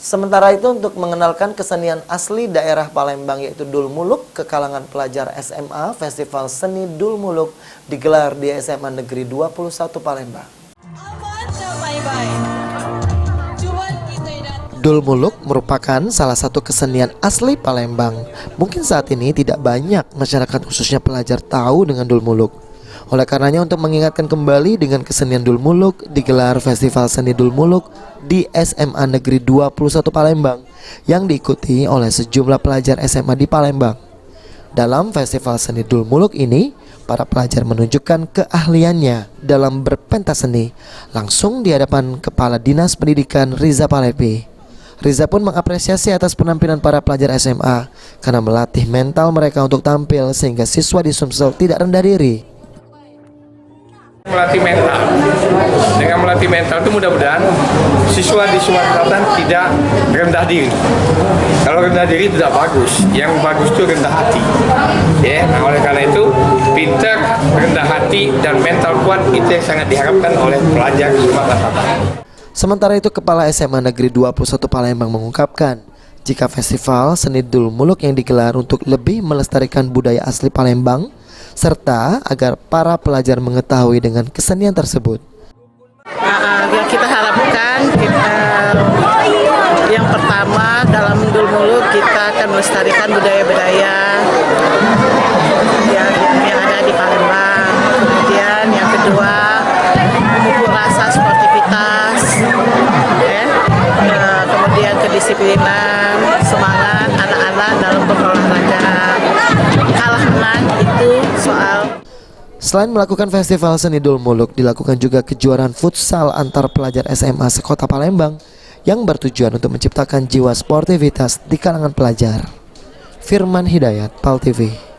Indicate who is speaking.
Speaker 1: Sementara itu untuk mengenalkan kesenian asli daerah Palembang yaitu Dul Muluk ke kalangan pelajar SMA, Festival Seni Dul Muluk digelar di SMA Negeri 21 Palembang. Dul Muluk merupakan salah satu kesenian asli Palembang. Mungkin saat ini tidak banyak masyarakat khususnya pelajar tahu dengan Dul Muluk. Oleh karenanya untuk mengingatkan kembali dengan kesenian Dul Muluk digelar Festival Seni Dul Muluk di SMA Negeri 21 Palembang yang diikuti oleh sejumlah pelajar SMA di Palembang. Dalam Festival Seni Dul Muluk ini, para pelajar menunjukkan keahliannya dalam berpentas seni langsung di hadapan Kepala Dinas Pendidikan Riza Palepi. Riza pun mengapresiasi atas penampilan para pelajar SMA karena melatih mental mereka untuk tampil sehingga siswa di Sumsel tidak rendah diri.
Speaker 2: Melatih mental, dengan melatih mental itu mudah-mudahan siswa di Sumatera Selatan tidak rendah diri. Kalau rendah diri tidak bagus, yang bagus itu rendah hati. Ya, nah oleh karena itu pintar, rendah hati dan mental kuat itu yang sangat diharapkan oleh pelajar Sumatera Selatan.
Speaker 1: Sementara itu Kepala SMA Negeri 21 Palembang mengungkapkan jika festival seni Dul Muluk yang digelar untuk lebih melestarikan budaya asli Palembang serta agar para pelajar mengetahui dengan kesenian tersebut.
Speaker 3: Yang kita harapkan yang pertama dalam Dul Muluk kita akan melestarikan budaya-budaya yang ada di Palembang. Kemudian yang kedua memupuk rasa sportivitas, kemudian kedisiplinan, semangat anak-anak dalam berolahraga. Kalah menang itu soal.
Speaker 1: Selain melakukan festival seni Dul Muluk, dilakukan juga kejuaraan futsal antar pelajar SMA sekota Palembang yang bertujuan untuk menciptakan jiwa sportivitas di kalangan pelajar. Firman Hidayat, PAL TV.